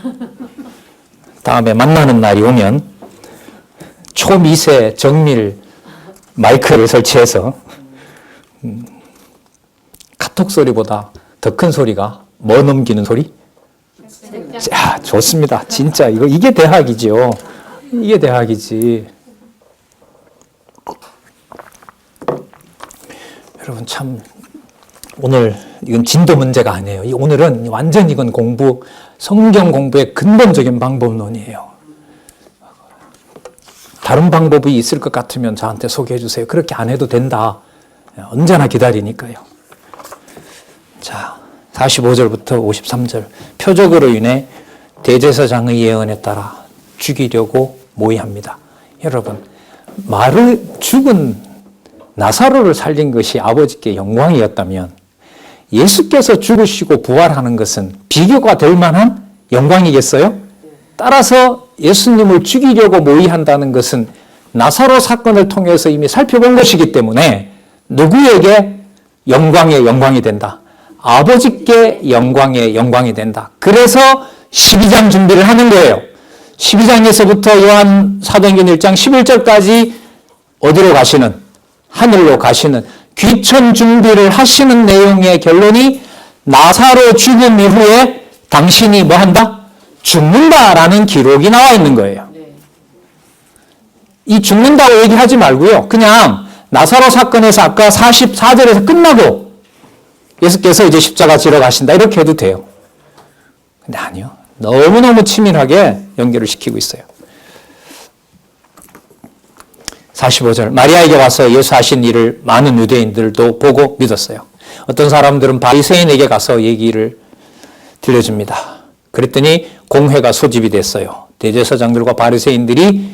다음에 만나는 날이 오면 초미세 정밀 마이크를 설치해서 카톡 소리보다 더 큰 소리가 뭐 넘기는 소리? 자, 좋습니다. 진짜 이게 대학이죠. 이게 대학이지. 여러분 참 오늘 이건 진도 문제가 아니에요. 오늘은 완전 이건 성경 공부의 근본적인 방법론이에요. 다른 방법이 있을 것 같으면 저한테 소개해 주세요. 그렇게 안 해도 된다. 언제나 기다리니까요. 자, 45절부터 53절. 표적으로 인해 대제사장의 예언에 따라 죽이려고 모의합니다. 여러분, 죽은 나사로를 살린 것이 아버지께 영광이었다면 예수께서 죽으시고 부활하는 것은 비교가 될 만한 영광이겠어요? 따라서 예수님을 죽이려고 모의한다는 것은 나사로 사건을 통해서 이미 살펴본 것이기 때문에 누구에게 영광의 영광이 된다? 아버지께 영광의 영광이 된다. 그래서 12장 준비를 하는 거예요. 12장에서부터 요한 사도행전 1장 11절까지 어디로 가시는? 하늘로 가시는 귀천 준비를 하시는 내용의 결론이 나사로 죽음 이후에 당신이 뭐 한다? 죽는다라는 기록이 나와 있는 거예요. 이 죽는다고 얘기하지 말고요. 그냥 나사로 사건에서 아까 44절에서 끝나고 예수께서 이제 십자가 지러 가신다 이렇게 해도 돼요. 근데 아니요. 너무너무 치밀하게 연결을 시키고 있어요. 45절 마리아에게 와서 예수 하신 일을 많은 유대인들도 보고 믿었어요. 어떤 사람들은 바리새인에게 가서 얘기를 들려줍니다. 그랬더니 공회가 소집이 됐어요. 대제사장들과 바리새인들이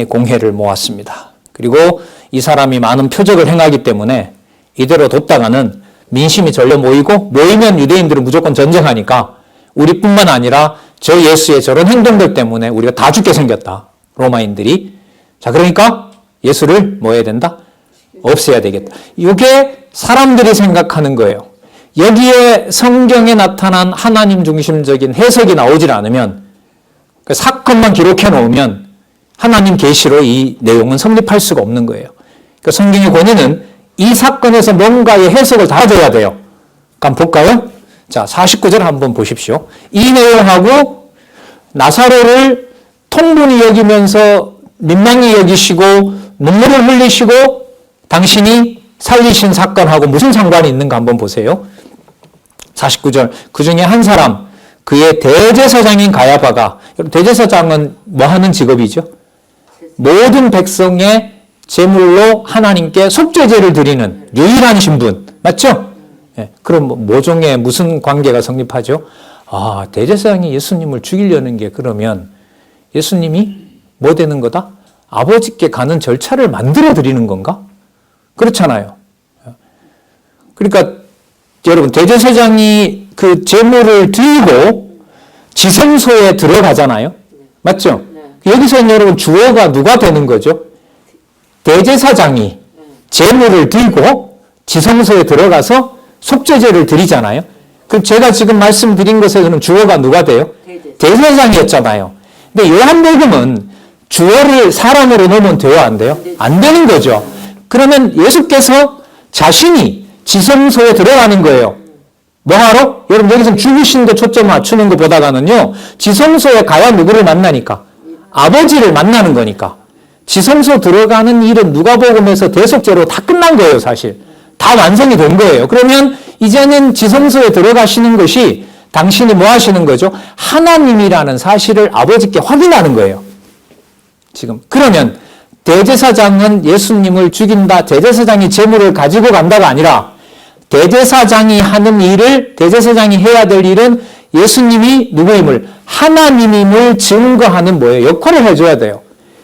공회를 모았습니다. 그리고 이 사람이 많은 표적을 행하기 때문에 이대로 뒀다가는 민심이 절려 모이면 유대인들은 무조건 전쟁하니까 우리뿐만 아니라 저 예수의 저런 행동들 때문에 우리가 다 죽게 생겼다. 로마인들이. 자, 그러니까 예수를 뭐 해야 된다? 없애야 되겠다. 이게 사람들이 생각하는 거예요. 여기에 성경에 나타난 하나님 중심적인 해석이 나오질 않으면 그 사건만 기록해 놓으면 하나님 계시로 이 내용은 성립할 수가 없는 거예요. 그러니까 성경의 권위는 이 사건에서 뭔가의 해석을 달아줘야 돼요. 한번 볼까요? 자, 49절 한번 보십시오. 이 내용하고 나사로를 통분히 여기면서 민망히 여기시고 눈물을 흘리시고 당신이 살리신 사건하고 무슨 상관이 있는가 한번 보세요. 49절 그 중에 한 사람 그의 대제사장인 가야바가 대제사장은 뭐 하는 직업이죠? 모든 백성의 제물로 하나님께 속죄제를 드리는 유일한 신분 맞죠? 예, 그럼 모종의 무슨 관계가 성립하죠? 아, 대제사장이 예수님을 죽이려는 게 그러면 예수님이 뭐 되는 거다? 아버지께 가는 절차를 만들어 드리는 건가? 그렇잖아요. 그러니까 여러분 대제사장이 그 제물을 들고 지성소에 들어가잖아요. 맞죠? 여기서 여러분 주어가 누가 되는 거죠? 대제사장이 제물을 들고 지성소에 들어가서 속죄제를 드리잖아요. 그럼 제가 지금 말씀드린 것에서는 주어가 누가 돼요? 대제사장이었잖아요. 근데 요한복음은 주어를 사람으로 넣으면 돼요? 안 돼요? 안 되는 거죠. 그러면 예수께서 자신이 지성소에 들어가는 거예요. 뭐하러? 여러분 여기서 죽으신 데 초점 맞추는 것보다가는요. 지성소에 가야 누구를 만나니까? 아버지를 만나는 거니까. 지성소 들어가는 일은 누가복음에서 대속죄로 다 끝난 거예요. 사실. 다 완성이 된 거예요. 그러면 이제는 지성소에 들어가시는 것이 당신이 뭐 하시는 거죠? 하나님이라는 사실을 아버지께 확인하는 거예요. 지금. 그러면 대제사장은 예수님을 죽인다. 대제사장이 제물을 가지고 간다가 아니라 대제사장이 하는 일을 대제사장이 해야 될 일은 예수님이 누구임을 하나님임을 증거하는 뭐예요? 역할을 해줘야 돼요.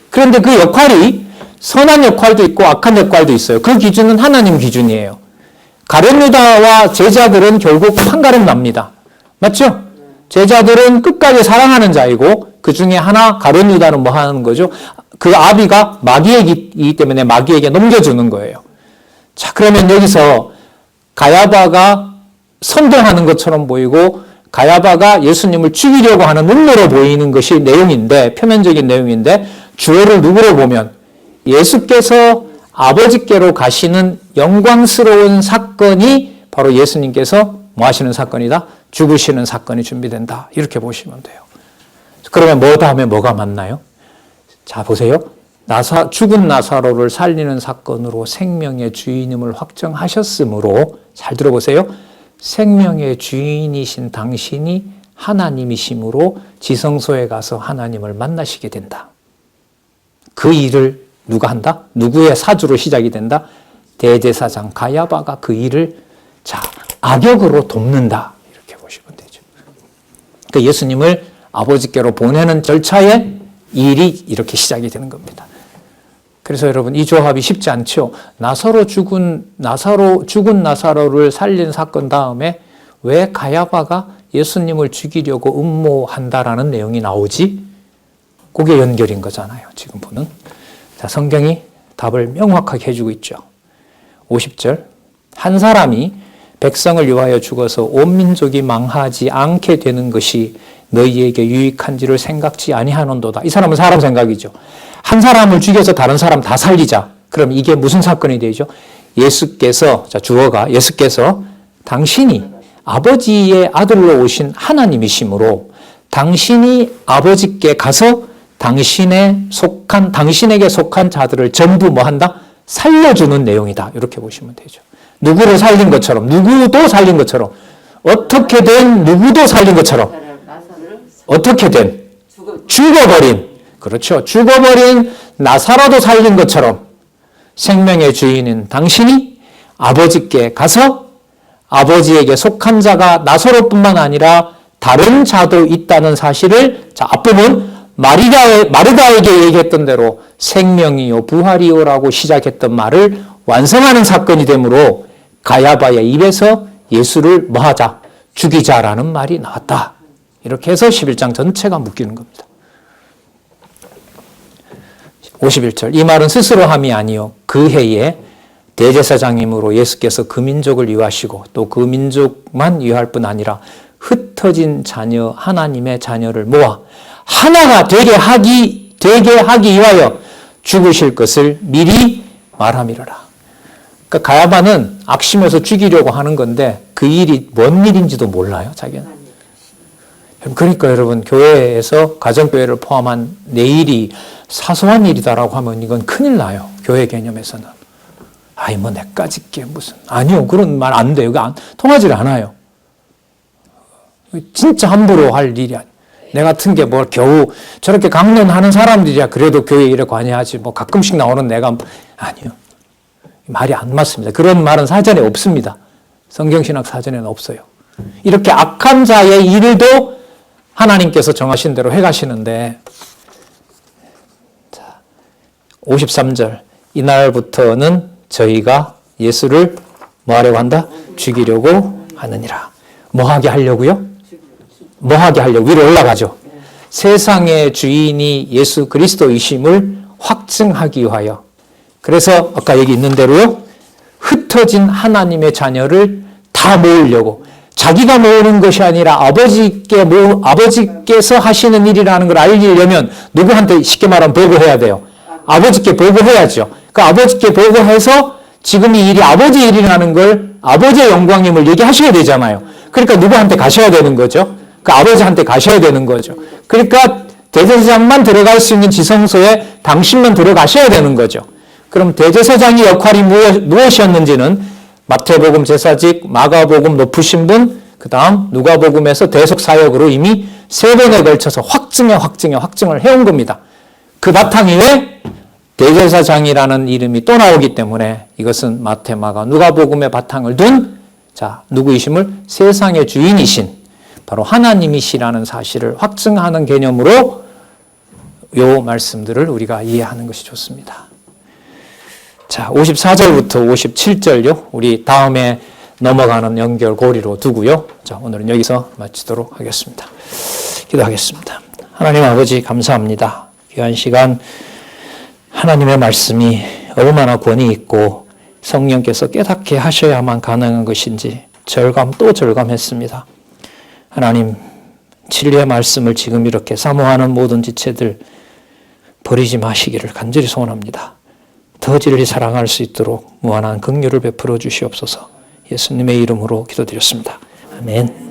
그런데 그 역할이 선한 역할도 있고 악한 역할도 있어요. 그 기준은 하나님 기준이에요. 가룟 유다와 제자들은 결국 판가름 납니다. 맞죠? 제자들은 끝까지 사랑하는 자이고 그 중에 하나 가룟 유다는 뭐 하는 거죠? 그 아비가 마귀이기 때문에 마귀에게 넘겨주는 거예요. 자, 그러면 여기서 가야바가 선동하는 것처럼 보이고 가야바가 예수님을 죽이려고 하는 음모로 보이는 것이 내용인데, 표면적인 내용인데, 주어를 누구로 보면 예수께서 아버지께로 가시는 영광스러운 사건이 바로 예수님께서 뭐 하시는 사건이다? 죽으시는 사건이 준비된다. 이렇게 보시면 돼요. 그러면 뭐 다음에 뭐가 맞나요? 자, 보세요. 죽은 나사로를 살리는 사건으로 생명의 주인임을 확정하셨으므로, 잘 들어보세요. 생명의 주인이신 당신이 하나님이심으로 지성소에 가서 하나님을 만나시게 된다. 그 일을 누가 한다? 누구의 사주로 시작이 된다? 대제사장 가야바가 그 일을 악역으로 돕는다. 이렇게 보시면 되죠. 그러니까 예수님을 아버지께로 보내는 절차에 일이 이렇게 시작이 되는 겁니다. 그래서 여러분, 이 조합이 쉽지 않죠. 죽은 나사로를 살린 사건 다음에 왜 가야바가 예수님을 죽이려고 음모한다라는 내용이 나오지? 그게 연결인 거잖아요, 지금 보는. 자, 성경이 답을 명확하게 해주고 있죠. 50절. 한 사람이 백성을 위하여 죽어서 온 민족이 망하지 않게 되는 것이 너희에게 유익한지를 생각지 아니하는도다. 이 사람은 사람 생각이죠. 한 사람을 죽여서 다른 사람 다 살리자. 그럼 이게 무슨 사건이 되죠? 예수께서, 주어가 예수께서 당신이 아버지의 아들로 오신 하나님이시므로 당신이 아버지께 가서 당신에게 속한 자들을 전부 뭐 한다? 살려주는 내용이다. 이렇게 보시면 되죠. 누구를 살린 것처럼, 누구도 살린 것처럼, 어떻게 된 누구도 살린 것처럼, 어떻게 된 죽어버린, 그렇죠. 죽어버린 나사로도 살린 것처럼 생명의 주인인 당신이 아버지께 가서 아버지에게 속한 자가 나사로뿐만 아니라 다른 자도 있다는 사실을, 앞부분 마르다에게 얘기했던 대로 생명이요 부활이요라고 시작했던 말을 완성하는 사건이 되므로 가야바의 입에서 예수를 뭐하자? 죽이자라는 말이 나왔다. 이렇게 해서 11장 전체가 묶이는 겁니다. 51절. 이 말은 스스로 함이 아니요 그 해에 대제사장이므로 예수께서 그 민족을 위하시고 또 그 민족만 위할 뿐 아니라 흩어진 자녀 하나님의 자녀를 모아 하나가 되게 하기 위하여 죽으실 것을 미리 말함이로라. 그러니까 가야바는 악심해서 죽이려고 하는 건데 그 일이 뭔 일인지도 몰라요, 자기는. 그러니까 여러분, 교회에서 가정교회를 포함한 내 일이 사소한 일이다라고 하면 이건 큰일 나요, 교회 개념에서는. 아이, 뭐 내까지 게 무슨. 아니요, 그런 말 안 돼요. 통하지 않아요. 진짜 함부로 할 일이 아니에요. 내 같은 게 뭐 겨우 저렇게 강론하는 사람들이야 그래도 교회 일에 관여하지, 뭐 가끔씩 나오는 내가, 아니요. 말이 안 맞습니다. 그런 말은 사전에 없습니다. 성경신학 사전에는 없어요. 이렇게 악한 자의 일도 하나님께서 정하신 대로 해가시는데, 53절. 이날부터는 저희가 예수를 뭐 하려고 한다? 죽이려고 하느니라. 뭐 하게 하려고요? 뭐 하게 하려고? 위로 올라가죠. 세상의 주인이 예수 그리스도이심을 확증하기 위하여. 그래서 아까 여기 있는 대로요, 흩어진 하나님의 자녀를 다 모으려고. 자기가 모으는 것이 아니라 아버지께서 하시는 일이라는 걸 알리려면 누구한테 쉽게 말하면 보고해야 돼요. 아버지께 보고해야죠. 그 아버지께 보고해서 지금 이 일이 아버지 일이라는 걸, 아버지의 영광임을 얘기하셔야 되잖아요. 그러니까 누구한테 가셔야 되는 거죠. 그 아버지한테 가셔야 되는 거죠. 그러니까 대제사장만 들어갈 수 있는 지성소에 당신만 들어가셔야 되는 거죠. 그럼 대제사장의 역할이 무엇이었는지는 마태복음 제사직, 마가복음 높으신 분, 그 다음 누가복음에서 대속사역으로 이미 3번에 걸쳐서 확증을 해온 겁니다. 그 바탕 위에 대제사장이라는 이름이 또 나오기 때문에 이것은 마태, 마가, 누가복음의 바탕을 둔, 누구이심을 세상의 주인이신 바로 하나님이시라는 사실을 확증하는 개념으로 요 말씀들을 우리가 이해하는 것이 좋습니다. 54절부터 57절요. 우리 다음에 넘어가는 연결고리로 두고요. 오늘은 여기서 마치도록 하겠습니다. 기도하겠습니다. 하나님 아버지, 감사합니다. 귀한 시간 하나님의 말씀이 얼마나 권위 있고 성령께서 깨닫게 하셔야만 가능한 것인지 절감했습니다. 하나님, 진리의 말씀을 지금 이렇게 사모하는 모든 지체들 버리지 마시기를 간절히 소원합니다. 더 진리 사랑할 수 있도록 무한한 긍휼을 베풀어 주시옵소서. 예수님의 이름으로 기도드렸습니다. 아멘.